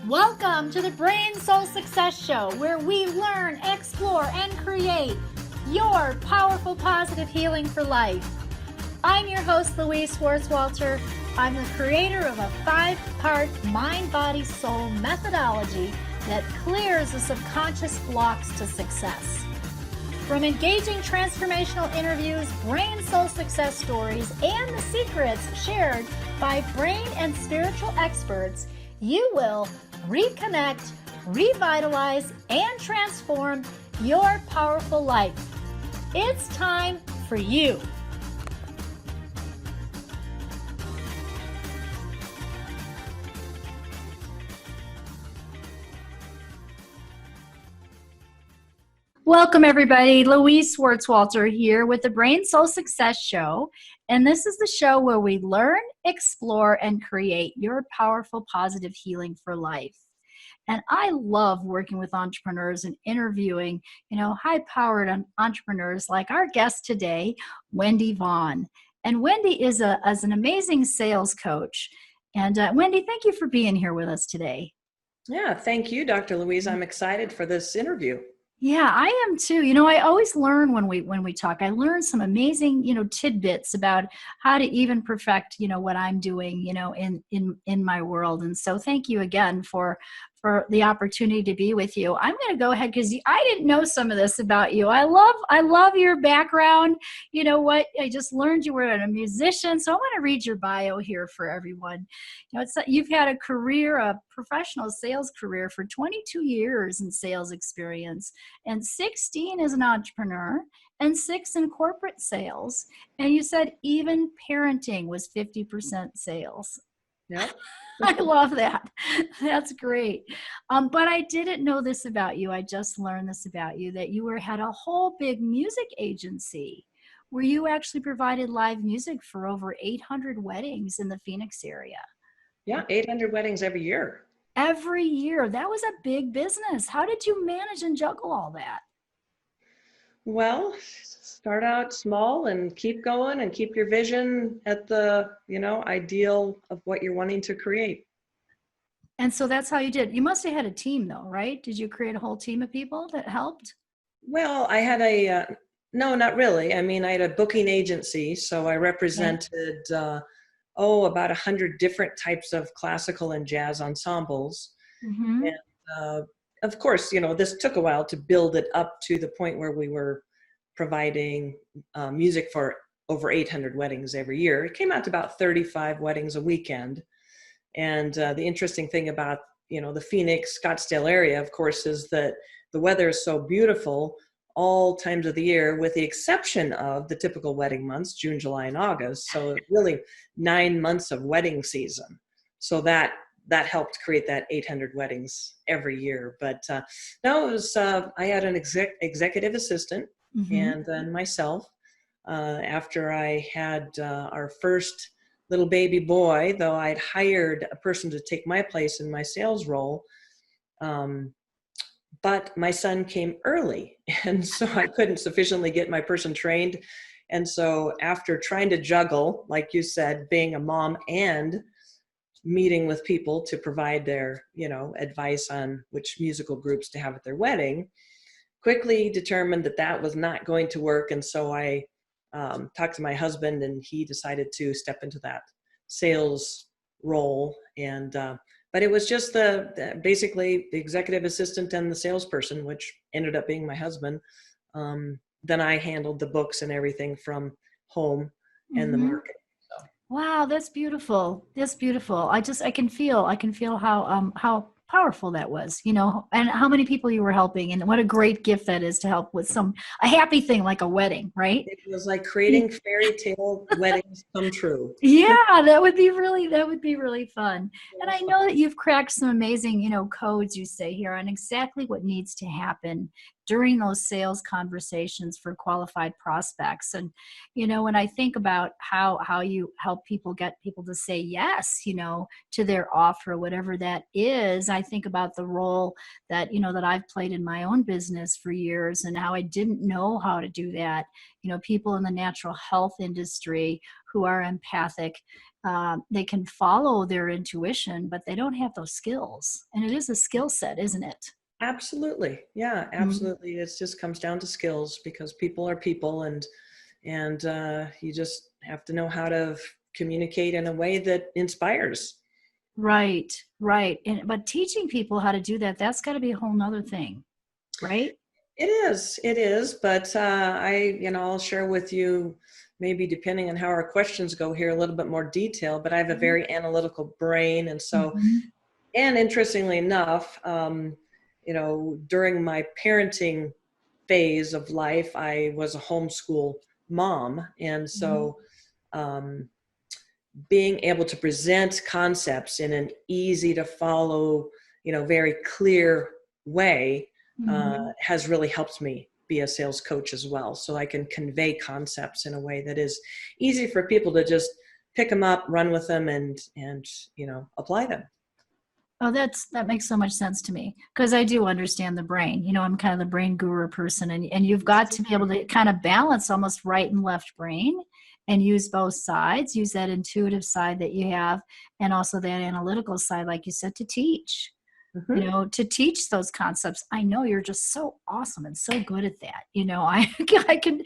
Welcome to the Brain Soul Success Show, where we learn, explore, and create your powerful positive healing for life. I'm your host, Louise Schwartzwalter. I'm the creator of a 5-part mind, body, soul methodology that clears the subconscious blocks to success. From engaging transformational interviews, brain soul success stories, and the secrets shared by brain and spiritual experts, you will reconnect, revitalize, and transform your powerful life. It's time for you. Welcome, everybody. Louise Schwartzwalter here with the Brain Soul Success Show. And this is the show where we learn, explore, and create your powerful positive healing for life. And I love working with entrepreneurs and interviewing, high-powered entrepreneurs like our guest today, Wendy Vaughn. And Wendy is an amazing sales coach. And Wendy, thank you for being here with us today. Yeah, thank you, Dr. Louise. I'm excited for this interview. Yeah, I am too. I always learn when we talk. I learn some amazing, tidbits about how to even perfect, what I'm doing, in my world. And so thank you again for the opportunity to be with you. I'm going to go ahead because I didn't know some of this about you. I love your background. You know what? I just learned you were a musician. So I want to read your bio here for everyone. You've had a professional sales career for 22 years in sales experience, and 16 as an entrepreneur, and 6 in corporate sales. And you said even parenting was 50% sales. Yeah. I love that. That's great. But I didn't know this about you. I just learned this about you, that you had a whole big music agency where you actually provided live music for over 800 weddings in the Phoenix area. Yeah, 800 weddings every year. Every year. That was a big business. How did you manage and juggle all that? Well, start out small and keep going and keep your vision at the, ideal of what you're wanting to create. And so that's how you did. You must have had a team though, right? Did you create a whole team of people that helped? Well, I had no, not really. I mean, I had a booking agency, so I represented, about 100 different types of classical and jazz ensembles. Mm-hmm. And of course, this took a while to build it up to the point where we were providing music for over 800 weddings every year. It came out to about 35 weddings a weekend. And the interesting thing about, the Phoenix, Scottsdale area, of course, is that the weather is so beautiful all times of the year, with the exception of the typical wedding months, June, July, and August. So really 9 months of wedding season. So that helped create that 800 weddings every year. But no, it was, I had an executive assistant, mm-hmm. and then myself. After I had our first little baby boy, though I'd hired a person to take my place in my sales role, but my son came early, and so I couldn't sufficiently get my person trained. And so after trying to juggle, like you said, being a mom and meeting with people to provide their, advice on which musical groups to have at their wedding, quickly determined that was not going to work. And so I talked to my husband, and he decided to step into that sales role. And but it was just basically the executive assistant and the salesperson, which ended up being my husband. Then I handled the books and everything from home and the market. So. Wow, that's beautiful. That's beautiful. I can feel how powerful that was, and how many people you were helping, and what a great gift that is to help with a happy thing like a wedding, right? It was like creating fairy tale weddings come true. Yeah, that would be really fun. And I know that you've cracked some amazing, codes, you say here, on exactly what needs to happen during those sales conversations for qualified prospects. And, when I think about how you help get people to say yes, to their offer, whatever that is, I think about the role that, that I've played in my own business for years, and how I didn't know how to do that. People in the natural health industry who are empathic, they can follow their intuition, but they don't have those skills. And it is a skill set, isn't it? Absolutely. Yeah, Mhm. absolutely. It just comes down to skills because people are people, and you just have to know how to communicate in a way that inspires. Right, right. And but teaching people how to do that, that's got to be a whole nother thing, right? It is, but I'll share with you, maybe depending on how our questions go here, a little bit more detail, but I have a Mhm. very analytical brain. And so, Mhm. and interestingly enough, during my parenting phase of life, I was a homeschool mom. And Mhm. so, um, being able to present concepts in an easy to follow, very clear way Mhm. has really helped me be a sales coach as well. So I can convey concepts in a way that is easy for people to just pick them up, run with them, and apply them. Oh, that makes so much sense to me because I do understand the brain. I'm kind of the brain guru person, and you've got to be able to kind of balance almost right and left brain and use both sides, use that intuitive side that you have, and also that analytical side, like you said, to teach. Mhm. To teach those concepts. I know you're just so awesome and so good at that. I can,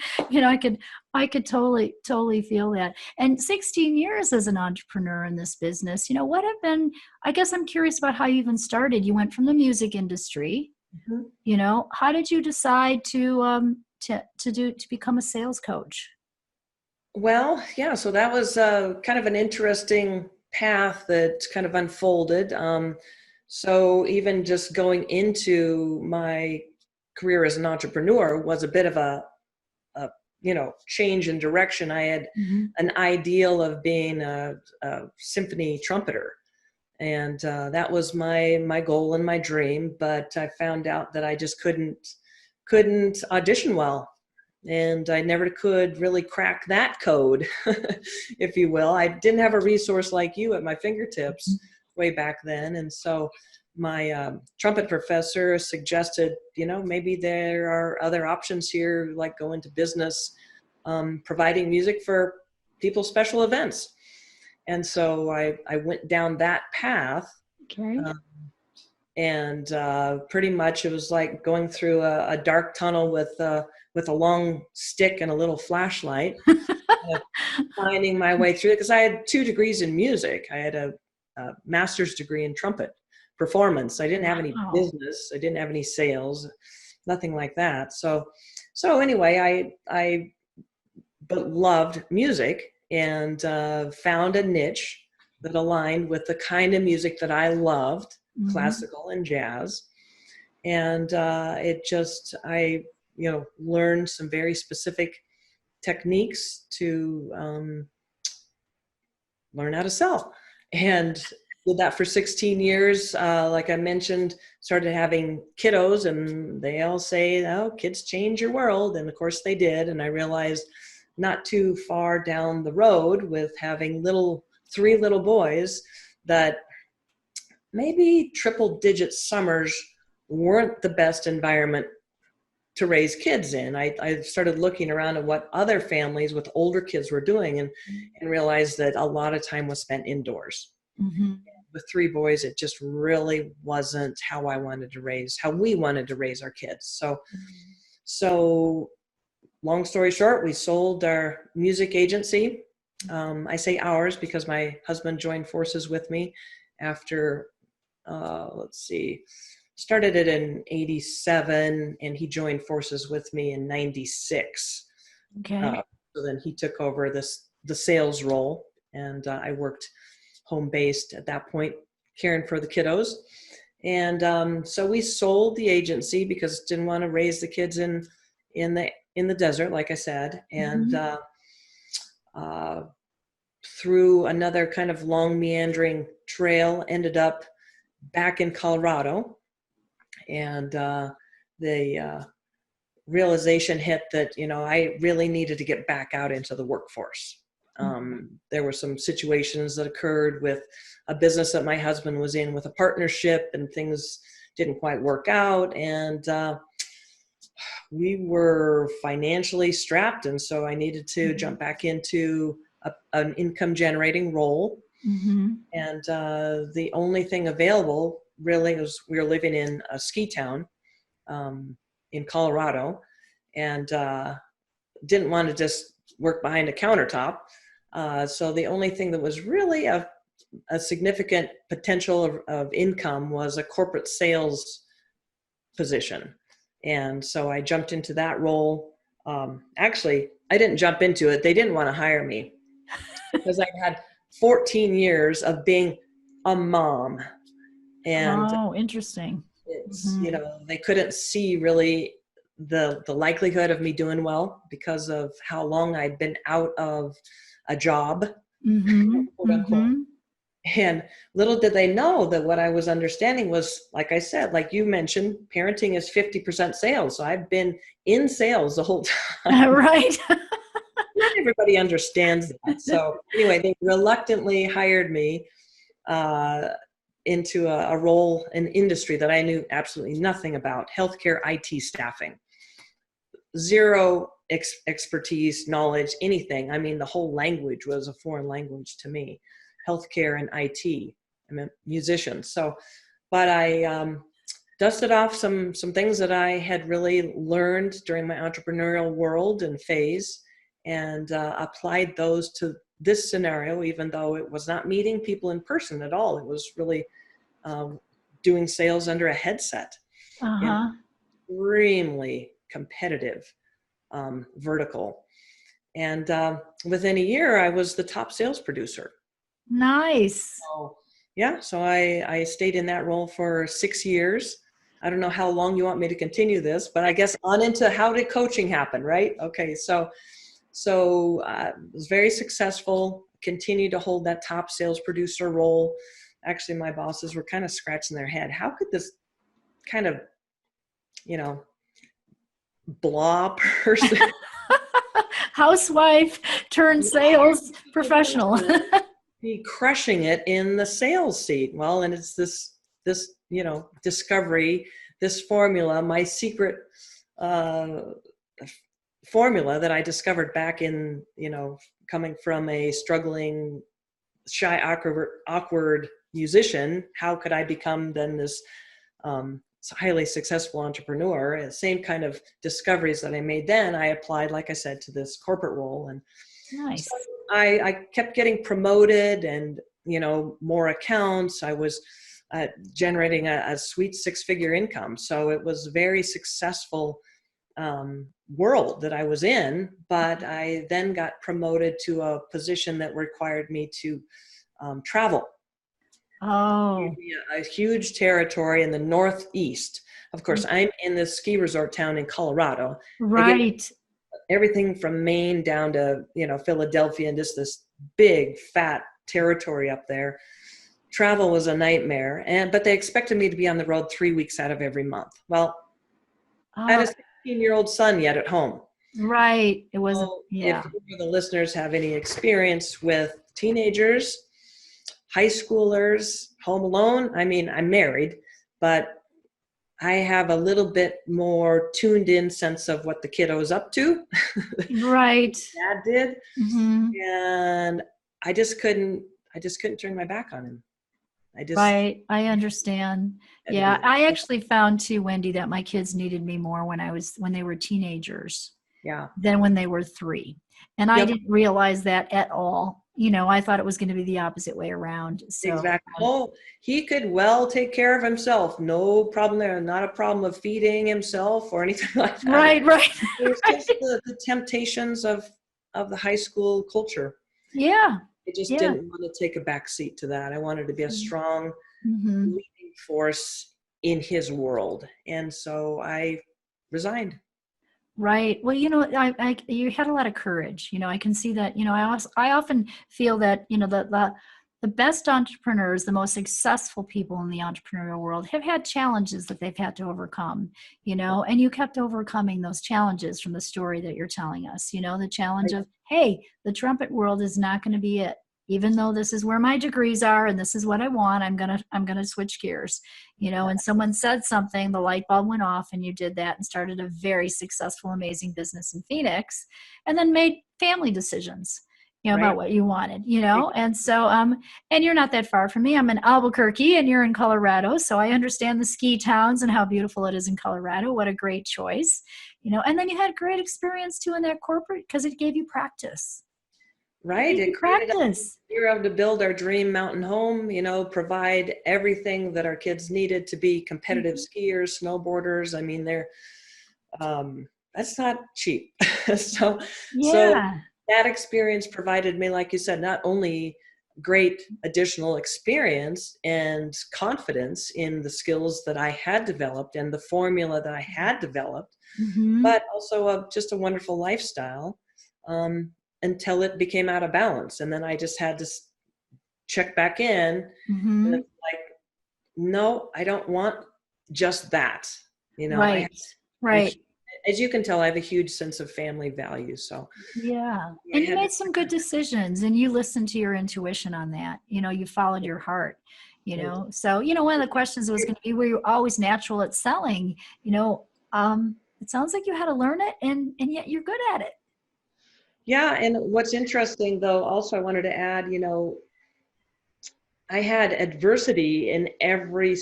I could totally feel that. And 16 years as an entrepreneur in this business, what have been, I guess I'm curious about how you even started. You went from the music industry, Mhm. how did you decide to become a sales coach? Well, yeah, so that was kind of an interesting path that kind of unfolded. So even just going into my career as an entrepreneur was a bit of a change in direction. I had Mhm. an ideal of being a symphony trumpeter, and that was my goal and my dream. But I found out that I just couldn't audition well, and I never could really crack that code, if you will. I didn't have a resource like you at my fingertips way back then, and so my trumpet professor suggested, maybe there are other options here, like go into business, providing music for people's special events. And so I went down that path, Okay. uh, and pretty much it was like going through a dark tunnel with a long stick and a little flashlight, uh, finding my way through it, because I had 2 degrees in music. I had a master's degree in trumpet performance. I didn't have any Wow. business. I didn't have any sales, nothing like that. So anyway, I but loved music, and found a niche that aligned with the kind of music that I loved, Mhm. classical and jazz. And I learned some very specific techniques to learn how to sell, and did that for 16 years. Like I mentioned, started having kiddos, and they all say, oh, kids change your world. And of course they did. And I realized not too far down the road, with having 3 little boys, that maybe triple digit summers weren't the best environment to raise kids in. I started looking around at what other families with older kids were doing, and realized that a lot of time was spent indoors. Mhm. With 3 boys, it just really wasn't how we wanted to raise our kids. So long story short, we sold our music agency. I say ours because my husband joined forces with me after, let's see, started it in 87, and he joined forces with me in 96. Okay. Uh, so then he took over the sales role, and I worked home based at that point, caring for the kiddos. And so we sold the agency because didn't want to raise the kids in the desert, like I said. And Mhm. uh, through another kind of long meandering trail, ended up back in Colorado. And the realization hit that I really needed to get back out into the workforce. There were some situations that occurred with a business that my husband was in with a partnership, and things didn't quite work out, and we were financially strapped, and so I needed to Mhm. jump back into an income generating role. Mm-hmm. And the only thing available really was, we were living in a ski town in Colorado, and didn't want to just work behind a countertop. So the only thing that was really a significant potential of income was a corporate sales position. And so I jumped into that role. Actually, I didn't jump into it. They didn't want to hire me because I had 14 years of being a mom. And Oh, interesting. it's, Mm-hmm. they couldn't see really the likelihood of me doing well because of how long I'd been out of a job, Mm-hmm. quote unquote. Mm-hmm. And little did they know that what I was understanding was, like I said, like you mentioned, parenting is 50% sales. So I've been in sales the whole time. Right. Not everybody understands that. So anyway, they reluctantly hired me into a role, an industry that I knew absolutely nothing about, healthcare IT staffing. Zero expertise, knowledge, anything. I mean, the whole language was a foreign language to me, healthcare and IT. I'm a musician. So, but I dusted off some things that I had really learned during my entrepreneurial world and phase, and applied those to this scenario, even though it was not meeting people in person at all. It was really doing sales under a headset in Uh-huh. extremely competitive vertical. And within a year, I was the top sales producer. Nice. So, yeah, so I stayed in that role for 6 years. I don't know how long you want me to continue this, but I guess on into how did coaching happen, right? Okay, so was very successful, continued to hold that top sales producer role. Actually, my bosses were kind of scratching their head. How could this kind of, blah person Housewife turned sales professional. be crushing it in the sales seat? Well, and it's this discovery, this formula, my secret formula that I discovered back in, coming from a struggling, shy, awkward musician. How could I become then this highly successful entrepreneur? Same kind of discoveries that I made then, I applied, like I said, to this corporate role. And Nice. so I kept getting promoted and, more accounts. I was generating a sweet 6-figure income. So it was a very successful world that I was in, but I then got promoted to a position that required me to travel. Oh, A huge territory in the Northeast. Of course, I'm in this ski resort town in Colorado. I get right. everything from Maine down to, Philadelphia, and just this big fat territory up there. Travel was a nightmare, but they expected me to be on the road 3 weeks out of every month. Well, I had Oh, a 16-year-old son yet at home. right. It wasn't, So if yeah. any of the listeners have any experience with teenagers, high schoolers, home alone, I mean, I'm married, but I have a little bit more tuned in sense of what the kiddo's up to. Right. Dad did. Hmm. And I just couldn't turn my back on him. I just Right. I understand. had to be Yeah. there. I actually found too, Wendy, that my kids needed me more when they were teenagers Yeah. than when they were 3. And I Yep. didn't realize that at all. I thought it was going to be the opposite way around. So, Exactly. Oh, he could well take care of himself. No problem there. Not a problem of feeding himself or anything like that. right, right. It was Right. just the temptations of the high school culture. Yeah. I just Yeah. didn't want to take a back seat to that. I wanted to be a strong Mm-hmm. leading force in his world. And so I resigned. Right. Well, you had a lot of courage. I can see that. I often feel that the best entrepreneurs, the most successful people in the entrepreneurial world, have had challenges that they've had to overcome. And you kept overcoming those challenges from the story that you're telling us. The challenge of, hey, the trumpet world is not going to be it. Even though this is where my degrees are and this is what I want, I'm gonna switch gears. And someone said something, the light bulb went off, and you did that and started a very successful, amazing business in Phoenix, and then made family decisions. about right? what you wanted, and so and you're not that far from me. I'm in Albuquerque and you're in Colorado, so I understand the ski towns and how beautiful it is in Colorado. What a great choice. And then you had great experience too in that corporate because it gave you practice. It Right. gave you It created, practice. we were able to build our dream mountain home, provide everything that our kids needed to be competitive Mhm. skiers, snowboarders. I mean, that's not cheap. so, so Yeah. that experience provided me, like you said, not only great additional experience and confidence in the skills that I had developed and the formula that I had developed, Hmm. but also just a wonderful lifestyle, until it became out of balance. And then I just had to check back in, and Hmm. it's like, no, I don't want just that. Right. I, Right. as you can tell, I have a huge sense of family value. So Yeah. I And you had to made some good decisions and you listened to your intuition on that. You followed your heart, I So, one of the questions was going to be, were you always natural at selling? It sounds like you had to learn it and yet you're good at it. Yeah, and what's interesting though, also I wanted to add, I had adversity in every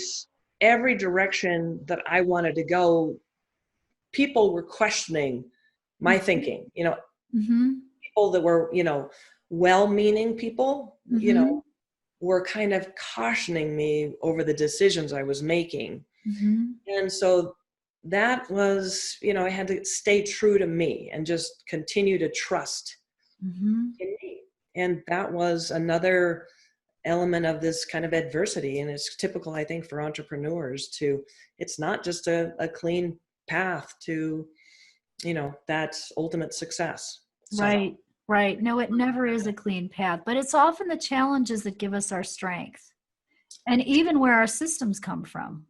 direction that I wanted to go. People were questioning my thinking. Mm-hmm. People that were, well-meaning people, Mm-hmm. were kind of cautioning me over the decisions I was making. Mm-hmm. And so that was, I had to stay true to me and just continue to trust Mm-hmm. in me. And that was another element of this kind of adversity. And it's typical, I think, for entrepreneurs it's not just a clean path to, that ultimate success. So, Right. Right. No, it never is a clean path, but it's often the challenges that give us our strength and even where our systems come from.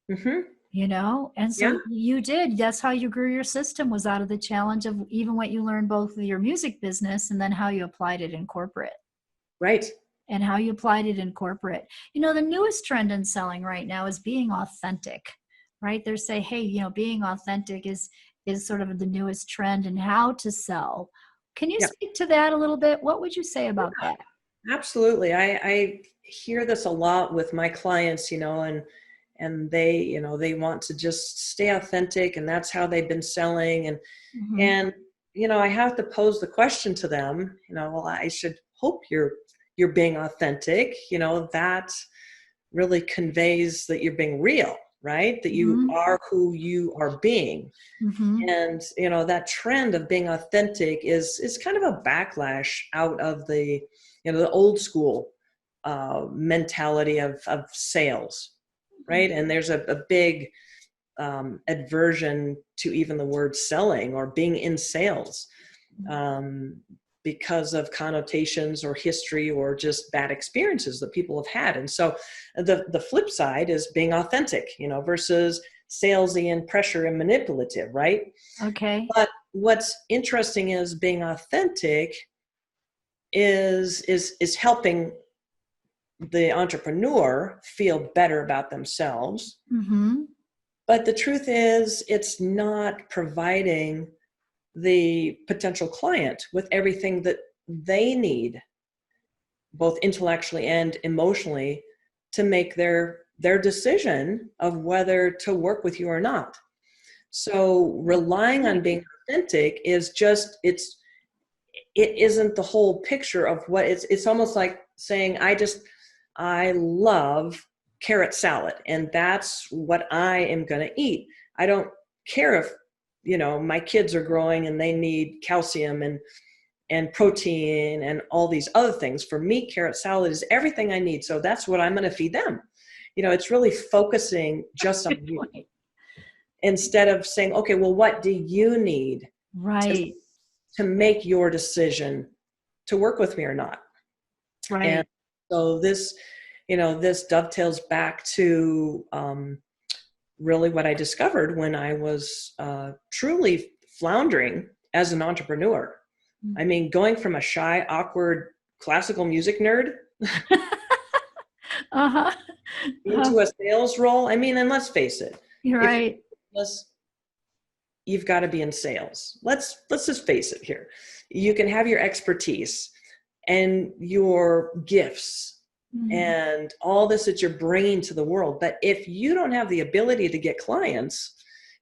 mhm, And yeah, so you did. That's how you grew your system, was out of the challenge of even what you learned both with your music business and then how you applied it in corporate. right. And how you applied it in corporate. The newest trend in selling right now is being authentic, right? They say, hey, being authentic is sort of the newest trend in how to sell. Can you Yeah, speak to that a little bit? What would you say about that? absolutely. I hear this a lot with my clients, and they want to just stay authentic, and that's how they've been selling. Hmm. And I have to pose the question to them, well, I should hope you're being authentic. That really conveys that you're being real, right? That you Hmm. are who you are being. Hmm. And that trend of being authentic is kind of a backlash out of the old school mentality of sales, right? And there's a big aversion to even the word selling or being in sales, um, because of connotations or history or just bad experiences that people have had. And so the flip side is being authentic, versus salesy and pressure and manipulative, right? Okay. But what's interesting is being authentic is helping the entrepreneur feel better about themselves. Hmm. But the truth is, it's not providing the potential client with everything that they need, both intellectually and emotionally, to make their decision of whether to work with you or not. So relying on Right. being authentic is just it isn't the whole picture of what it's almost like saying I love carrot salad and that's what I am going to eat. I don't care if my kids are growing and they need calcium and protein and all these other things. For me, carrot salad is everything I need, so that's what I'm going to feed them. It's really focusing just on Good you point. instead of saying, okay, well, what do you need to Right. to make your decision to work with me or not? And Right. so this dovetails back to really what I discovered when I was truly floundering as an entrepreneur. I mean, going from a shy, awkward classical music nerd Uh-huh. Uh-huh. into a sales role. I mean, and let's face it, You're if right. you've got to be in sales. Let's just face it here. You can have your expertise, and your gifts Mhm. and all this that you're bringing to the world. But if you don't have the ability to get clients,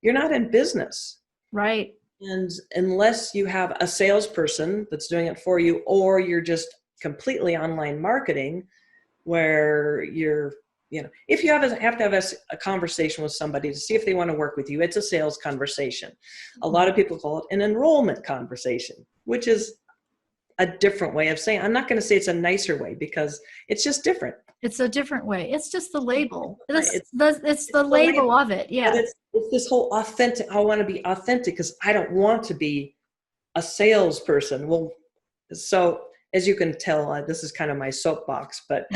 you're not in business. Right. And unless you have a salesperson that's doing it for you, or you're just completely online marketing where you're, if you have to have a conversation with somebody to see if they want to work with you, it's a sales conversation. A lot of people call it an enrollment conversation, which is a different way of saying, I'm not going to say it's a nicer way because it's just different. It's a different way. It's just the label. Right. It's the The label label, of it. but Yeah. it's this whole authentic. I want to be authentic because I don't want to be a salesperson. Well, so as you can tell, this is kind of my soapbox, but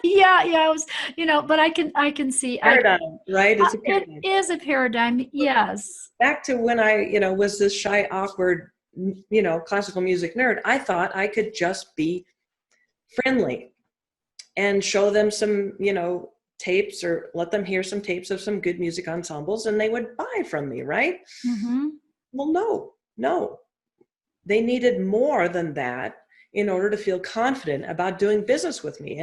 Yeah, yeah. I was, but I can see. paradigm, right? It's a It paradigm. is a paradigm. Yes. Back to when I, was this shy, awkward, classical music nerd, I thought I could just be friendly and show them some, tapes or let them hear some tapes of some good music ensembles and they would buy from me, right? Mm-hmm. Well, no. They needed more than that in order to feel confident about doing business with me.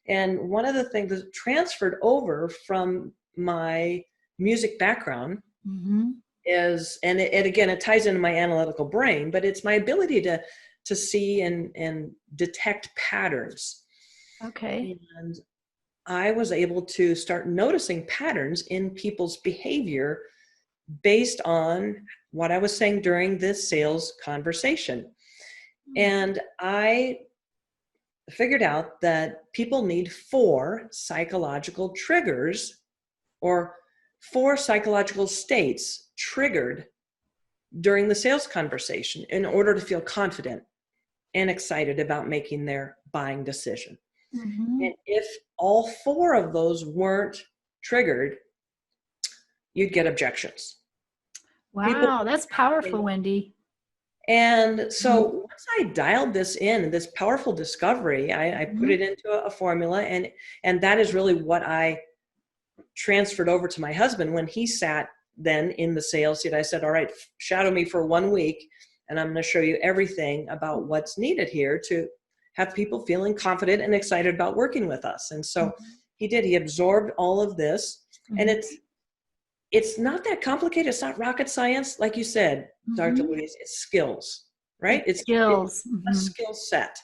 And one of the things that transferred over from my music background Mm-hmm. is, and it again, it ties into my analytical brain, but it's my ability to see and detect patterns. Okay. And I was able to start noticing patterns in people's behavior based on what I was saying during this sales conversation. And I figured out that people need 4 psychological triggers or 4 psychological states triggered during the sales conversation in order to feel confident and excited about making their buying decision. Mm-hmm. And if all 4 of those weren't triggered, you'd get objections. People, Wow, that's powerful, Wendy. and so Mm-hmm. once I dialed this in, this powerful discovery, I put Mm-hmm. it into a formula, and that is really what I transferred over to my husband when he sat then in the sales seat. I said, all right, shadow me for 1 week, and I'm going to show you everything about what's needed here to have people feeling confident and excited about working with us. And so he did. He absorbed all of this, and Mm-hmm. it's not that complicated. It's not rocket science, like you said, Dr. Mm-hmm. Louise. It's skills, right? It's It's skills. a Mm-hmm. skill set.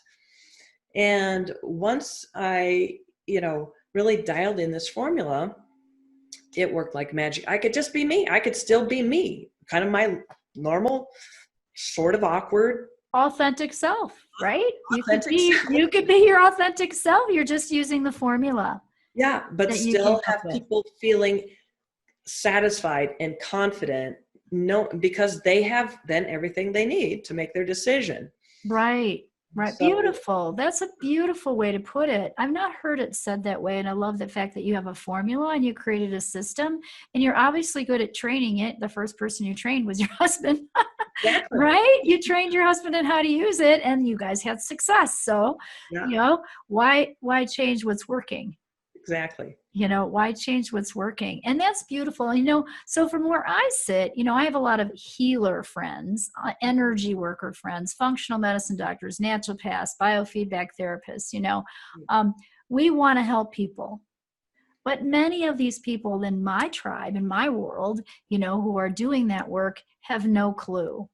And once I, really dialed in this formula, it worked like magic. I could just be me. I could still be me, kind of my normal, sort of awkward, Authentic self, right? authentic self. You could be your authentic self. You're just using the formula Yeah, but that you came still up have with. people feeling satisfied and confident, no, because they have then everything they need to make their decision. Right. Right. So Beautiful. That's a beautiful way to put it. I've not heard it said that way. And I love the fact that you have a formula and you created a system and you're obviously good at training it. The first person you trained was your husband, exactly. right? You trained your husband in how to use it and you guys had success. So, Yeah, why change what's working? exactly. Why change what's working? And that's beautiful. So from where I sit, I have a lot of healer friends, energy worker friends, functional medicine doctors, naturopaths, biofeedback therapists. Um, we want to help people. But many of these people in my tribe, in my world, who are doing that work have no clue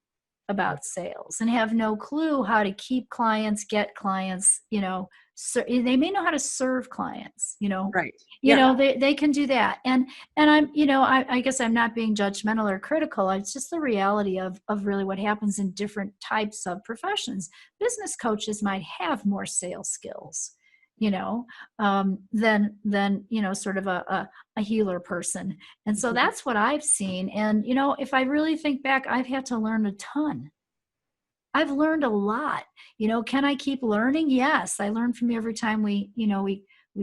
about sales and have no clue how to keep clients, get clients, they may know how to serve clients, Right. Yeah. they can do that. And I'm, I guess I'm not being judgmental or critical. It's just the reality of really what happens in different types of professions. Business coaches might have more sales skills, than sort of a healer person. And so that's what I've seen. And if I really think back, I've had to learn a ton. I've learned a lot. Can I keep learning? Yes, I learn from you every time we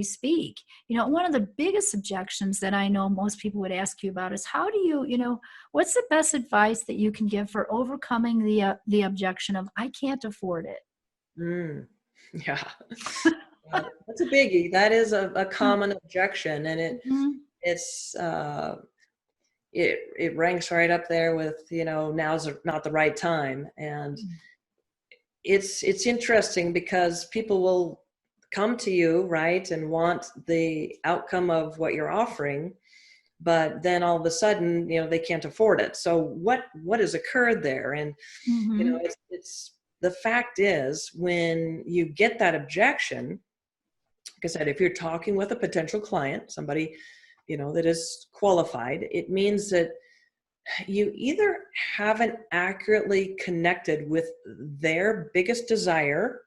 speak. One of the biggest objections that I know most people would ask you about is how do what's the best advice that you can give for overcoming the objection of I can't afford it? Mm. Yeah. That's a biggie. That is a common objection, and Mhm. it's it ranks right up there with now's not the right time. And it's interesting because people will come to you, right, and want the outcome of what you're offering, but then all of a sudden, they can't afford it. So what has occurred there? And Mm-hmm. it's the fact is, when you get that objection, like I said, if you're talking with a potential client, somebody that is qualified, it means that you either haven't accurately connected with their biggest desire,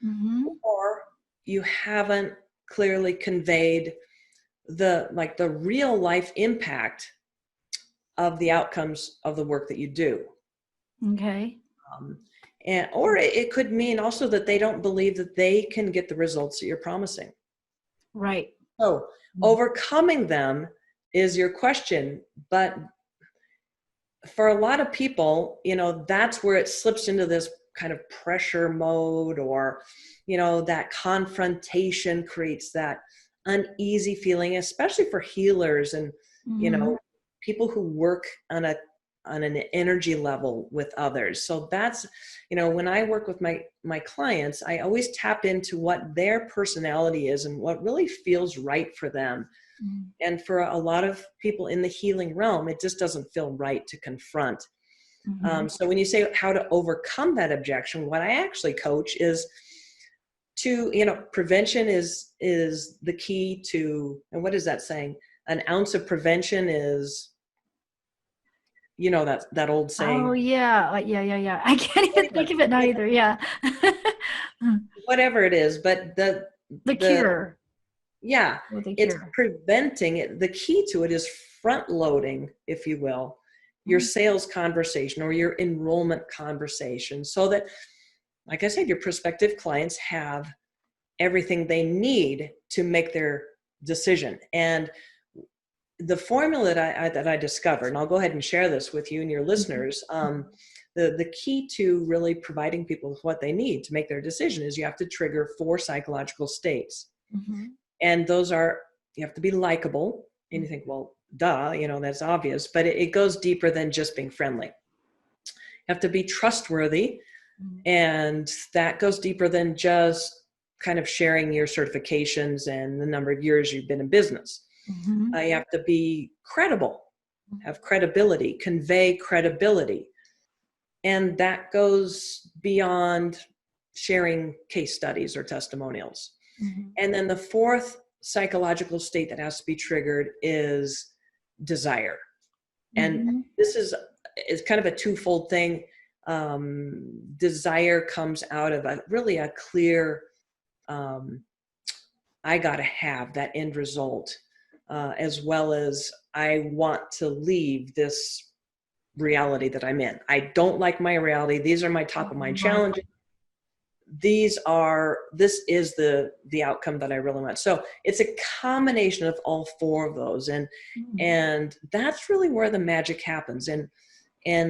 Mm-hmm. or you haven't clearly conveyed the real life impact of the outcomes of the work that you do. Okay. um, or it could mean also that they don't believe that they can get the results that you're promising. Right. So overcoming them is your question, but for a lot of people, that's where it slips into this kind of pressure mode, or, that confrontation creates that uneasy feeling, especially for healers and, Mm-hmm. people who work on an energy level with others. So that's, when I work with my clients, I always tap into what their personality is and what really feels right for them. Mm-hmm. And for a lot of people in the healing realm, it just doesn't feel right to confront. Mm-hmm. So when you say how to overcome that objection, what I actually coach is to, prevention is the key to, and what is that saying? An ounce of prevention is, that old Oh saying, yeah, yeah. I can't even think of it now either. Yeah. whatever it is, but The the cure. yeah, With the it's cure. preventing it. The key to it is front loading, if you will, your sales conversation or your enrollment conversation, so that, like I said, your prospective clients have everything they need to make their decision. And the formula that I discovered, and I'll go ahead and share this with you and your listeners, the key to really providing people with what they need to make their decision is you have to trigger 4 psychological states. Mm-hmm. And those are, you have to be likable. And you think, well, duh, that's obvious, but it goes deeper than just being friendly. You have to be trustworthy. And that goes deeper than just kind of sharing your certifications and the number of years you've been in business. Mm-hmm. You have to be credible, have credibility, convey credibility. And that goes beyond sharing case studies or testimonials. Mm-hmm. And then the 4th psychological state that has to be triggered is desire. And Mm-hmm. this is kind of a twofold thing. Desire comes out of a clear, I got to have that end result, as well as I want to leave this reality that I'm in. I don't like my reality. These are my top of mind Right. challenges. This is the outcome that I really want. So it's a combination of all 4 of those. And that's really where the magic happens. And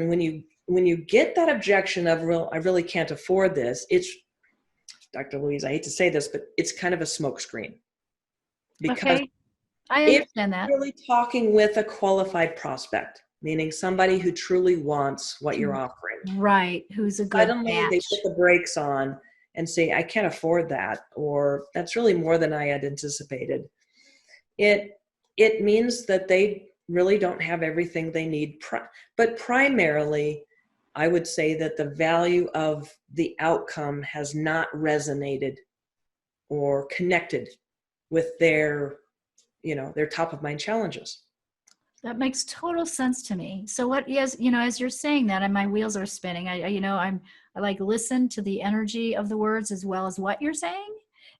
when you get that objection of I really can't afford this, it's, Dr. Louise, I hate to say this, but it's kind of a smokescreen, because Okay. I if understand that. you're really talking with a qualified prospect, meaning somebody who truly wants what you're offering, Right. Who's a good suddenly they match. put the brakes on and say, I can't afford that, or that's really more than I had anticipated. It means that they really don't have everything they need. But primarily, I would say that the value of the outcome has not resonated or connected with their top of mind challenges. That makes total sense to me. So what, yes, as you're saying that, and my wheels are spinning, I like listen to the energy of the words as well as what you're saying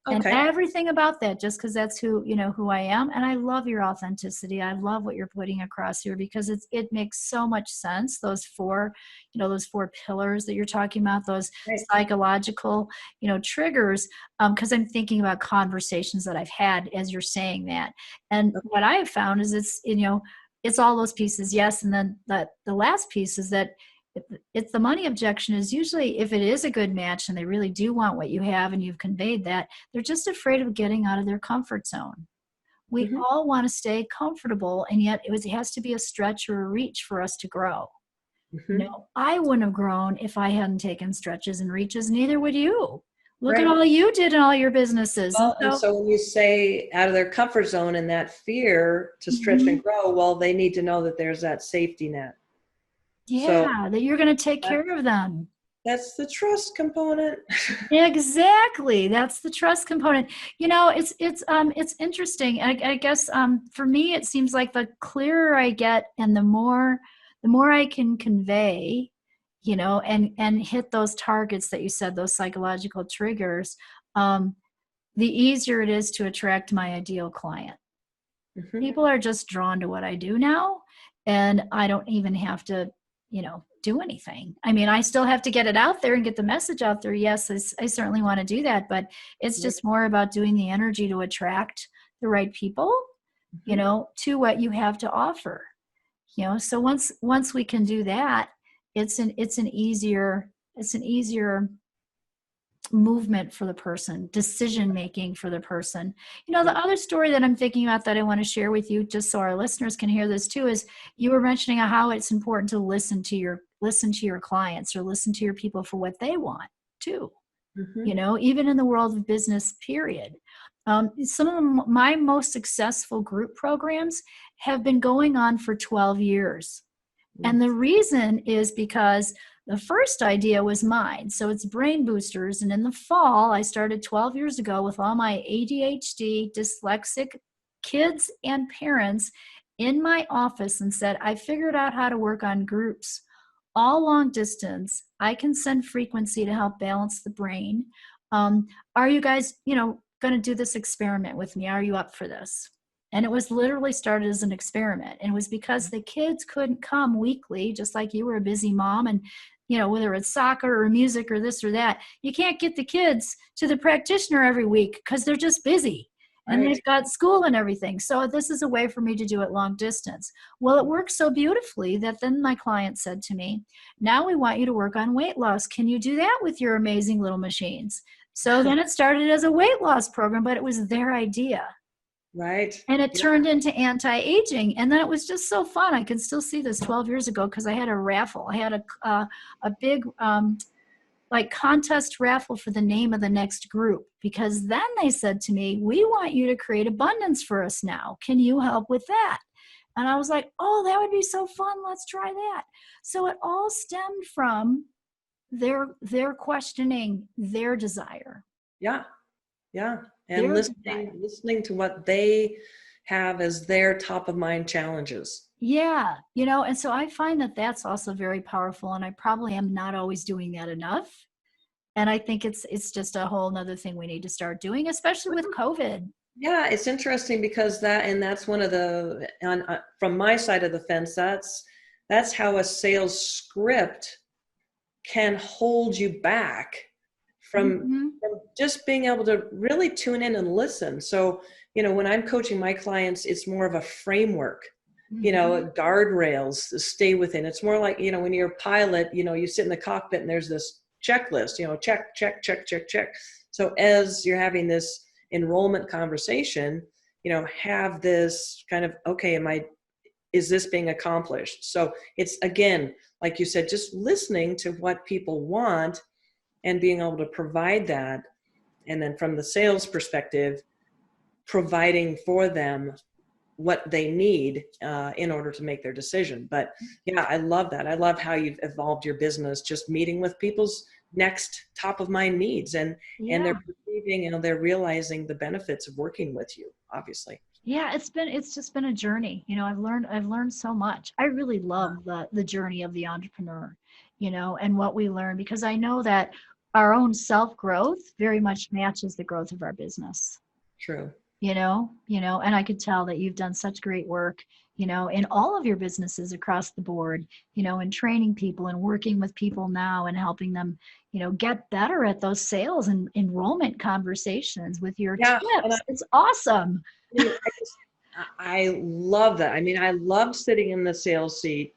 and Okay. everything about that, just because that's who I am. And I love your authenticity. I love what you're putting across here, because it makes so much sense. Those four pillars that you're talking about, those Right. psychological, triggers, because I'm thinking about conversations that I've had as you're saying that. And Okay. what I have found is it's all those pieces, yes. And then the last piece is that it's the money objection is usually, if it is a good match and they really do want what you have and you've conveyed that, they're just afraid of getting out of their comfort zone. We all want to stay comfortable, and yet it has to be a stretch or a reach for us to grow. Mhm. I wouldn't have grown if I hadn't taken stretches and reaches. Neither would you. Look at Right. all you did in all your businesses. And Well, and so, so when you say out of their comfort zone and that fear to stretch and mhm, grow, well, they need to know that there's that safety net. So yeah, that you're going to take that, care of them. that's the trust component. Exactly. That's the trust component. It's interesting. I guess for me it seems like the clearer I get and the more I can convey, and hit those targets that you said, those psychological triggers, um, the easier it is to attract my ideal client. Mhm. People are just drawn to what I do now, and I don't even have to, do anything. I mean, I still have to get it out there and get the message out there. Yes, I certainly want to do that, but it's Right. just more about doing the energy to attract the right people, Mhm. to what you have to offer. So once we can do that, it's an easier movement for the person, decision making for the person. Yeah. The other story that I'm thinking about that I want to share with you, just so our listeners can hear this too, is you were mentioning how it's important to listen to your clients, or listen to your people for what they want too. Mhm. Even in the world of business, period. Some of my most successful group programs have been going on for 12 years. Mm. And the reason is because the first idea was mine. So it's Brain Boosters. And in the fall, I started 12 years ago with all my ADHD, dyslexic kids and parents in my office, and said, I figured out how to work on groups all long distance. I can send frequency to help balance the brain. Um, are you guys, going to do this experiment with me? Are you up for this? And it was literally started as an experiment. And it was because the kids couldn't come weekly, just like you were a busy mom. And, whether it's soccer or music or this or that, you can't get the kids to the practitioner every week because they're just busy and Right. they've got school and everything. So this is a way for me to do it long distance. Well, it worked so beautifully that then my client said to me, now we want you to work on weight loss. Can you do that with your amazing little machines? So then it started as a weight loss program, but it was their idea. Right. And it Yeah. turned into anti-aging. And then it was just so fun. I can still see this 12 years ago because I had a raffle. I had a big like contest raffle for the name of the next group, because then they said to me, we want you to create abundance for us now. Can you help with that? And I was like, oh, that would be so fun. Let's try that. So it all stemmed from their questioning their desire. Yeah. Yeah. And Their listening, desire. listening to what they have as their top of mind challenges. Yeah, and so I find that that's also very powerful, and I probably am not always doing that enough. And I think it's just a whole nother thing we need to start doing, especially with COVID. Yeah, it's interesting because that's one of the from my side of the fence. That's how a sales script can hold you back from Hmm. from just being able to really tune in and listen. So, when I'm coaching my clients, it's more of a framework, Hmm. guardrails to stay within. It's more like, when you're a pilot, you sit in the cockpit and there's this checklist, check, check, check, check, check. So as you're having this enrollment conversation, have this kind of, okay, is this being accomplished? So it's, again, like you said, just listening to what people want and being able to provide that. And then from the sales perspective, providing for them what they need in order to make their decision. But yeah, I love that. I love how you've evolved your business, just meeting with people's next top of mind needs, and Yeah. they're perceiving, they're realizing the benefits of working with you, obviously. Yeah, it's just been a journey. I've learned so much. I really love the journey of the entrepreneur, and what we learn, because I know that our own self-growth very much matches the growth of our business. True. And I could tell that you've done such great work, in all of your businesses across the board, in training people and working with people now and helping them, get better at those sales and enrollment conversations with your Yeah. And tips. It's awesome. I love that. I mean, I love sitting in the sales seat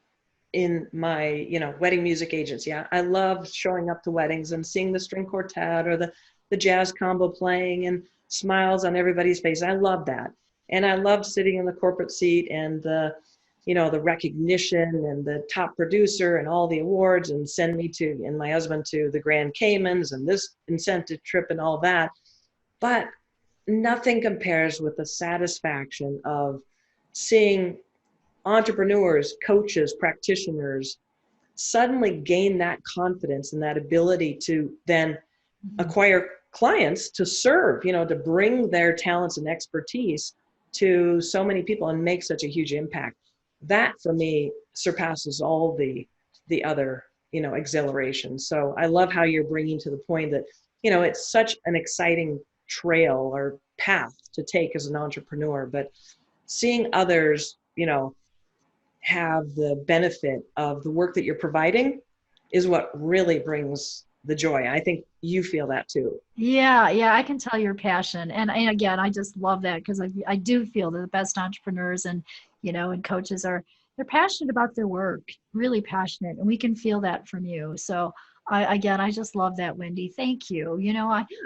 in my, wedding music agency. I love showing up to weddings and seeing the string quartet or the jazz combo playing and smiles on everybody's face. I love that. And I love sitting in the corporate seat and the the recognition and the top producer and all the awards, and send me and my husband to the Grand Caymans and this incentive trip and all that. But nothing compares with the satisfaction of seeing entrepreneurs, coaches, practitioners suddenly gain that confidence and that ability to then acquire clients to serve, to bring their talents and expertise to so many people and make such a huge impact. That for me surpasses all the other, exhilaration. So I love how you're bringing to the point that, it's such an exciting trail or path to take as an entrepreneur, but seeing others, have the benefit of the work that you're providing is what really brings the joy. I think you feel that too. Yeah, yeah, I can tell your passion. And again, I just love that because I do feel that the best entrepreneurs and, and coaches they're passionate about their work, really passionate. And we can feel that from you. So I just love that, Wendy. Thank you.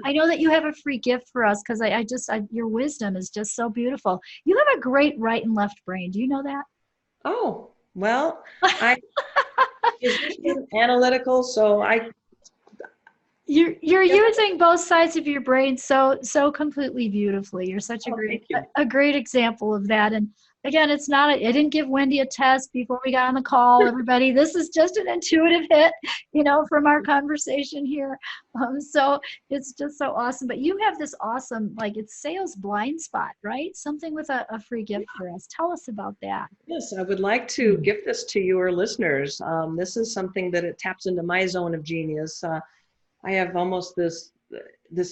I know that you have a free gift for us because your wisdom is just so beautiful. You have a great right and left brain. Do you know that? Oh, well, I is analytical, so you're using both sides of your brain so completely beautifully. You're such a great example of that. And again, I didn't give Wendy a test before we got on the call, everybody. This is just an intuitive hit, from our conversation here. So it's just so awesome. But you have this awesome, it's sales blind spot, right? Something with a free gift for us. Tell us about that. Yes, I would like to give this to your listeners. This is something that it taps into my zone of genius. I have almost this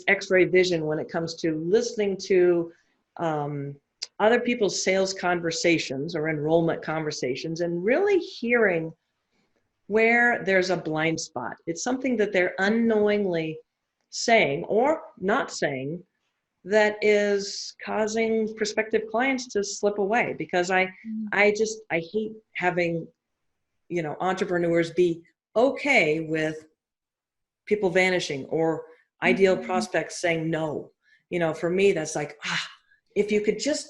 X-ray vision when it comes to listening to other people's sales conversations or enrollment conversations and really hearing where there's a blind spot. It's something that they're unknowingly saying or not saying that is causing prospective clients to slip away, because I hate having, entrepreneurs be okay with people vanishing or ideal prospects saying no. For me, that's like, if you could just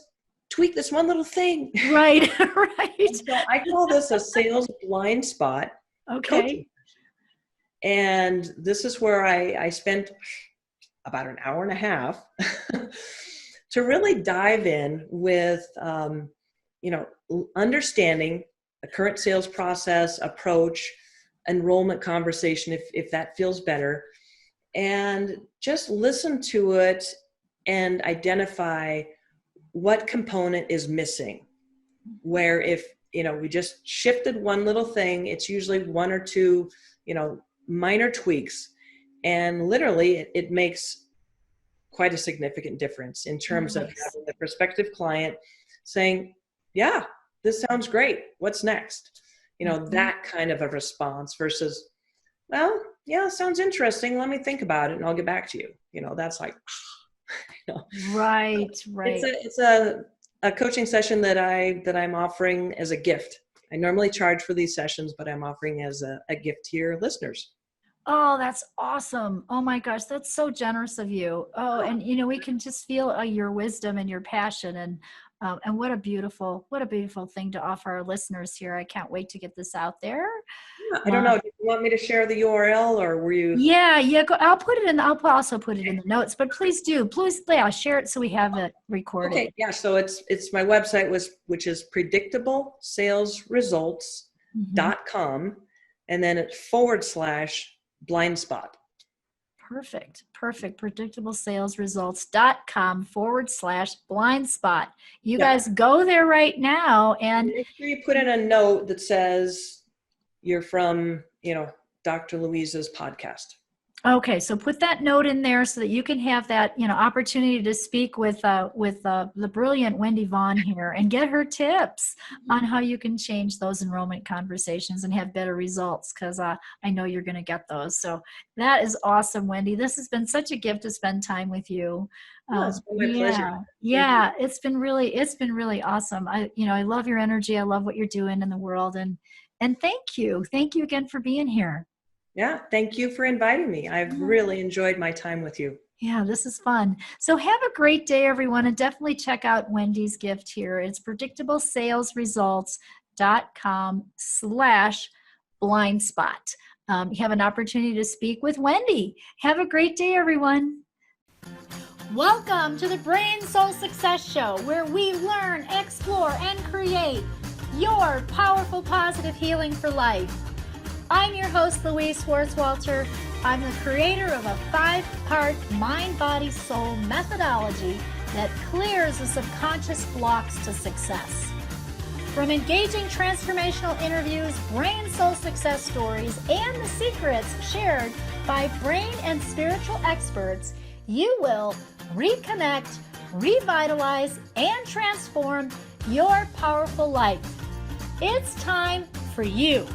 tweak this one little thing. Right, right. So I call this a sales blind spot. Okay. Coaching. And this is where I spent about an hour and a half to really dive in with, understanding the current sales process, approach, enrollment conversation, if that feels better, and just listen to it and identify what component is missing. Where if, we just shifted one little thing, it's usually one or two, minor tweaks, and literally it makes quite a significant difference in terms of having the prospective client saying, yeah, this sounds great. What's next? That kind of a response versus, well, yeah, sounds interesting. Let me think about it and I'll get back to you. That's like, Right. It's a coaching session that I'm offering as a gift. I normally charge for these sessions, but I'm offering as a gift to your listeners. Oh, that's awesome. Oh my gosh, that's so generous of you. Oh, and we can just feel your wisdom and your passion, and what a beautiful thing to offer our listeners here. I can't wait to get this out there. I don't know. Do you want me to share the URL, or were you? Yeah. Go, I'll put it in. I'll also put it in the notes. But please share it so we have it recorded. Okay. Yeah. So it's my website which is predictablesalesresults.com, and then it's /blind spot. Perfect. predictablesalesresults.com/blind spot. You guys go there right now and make sure you put in a note that says you're from, Dr. Louise's podcast. Okay, so put that note in there so that you can have that, opportunity to speak with the brilliant Wendy Vaughn here and get her tips on how you can change those enrollment conversations and have better results, because I know you're going to get those. So that is awesome, Wendy. This has been such a gift to spend time with you. It's been my pleasure. Yeah, it's been really awesome. I love your energy. I love what you're doing in the world, and thank you again for being here. Yeah, thank you for inviting me. I've really enjoyed my time with you. Yeah, this is fun. So have a great day, everyone, and definitely check out Wendy's gift here. It's predictablesalesresults.com www.blindspot. You have an opportunity to speak with Wendy. Have a great day, everyone. Welcome to the Brain Soul Success Show, where we learn, explore, and create your powerful, positive healing for life. I'm your host, Louise Schwartzwalter. I'm the creator of a 5-part mind, body, soul methodology that clears the subconscious blocks to success. From engaging transformational interviews, brain soul success stories, and the secrets shared by brain and spiritual experts, you will reconnect, revitalize, and transform your powerful life. It's time for you.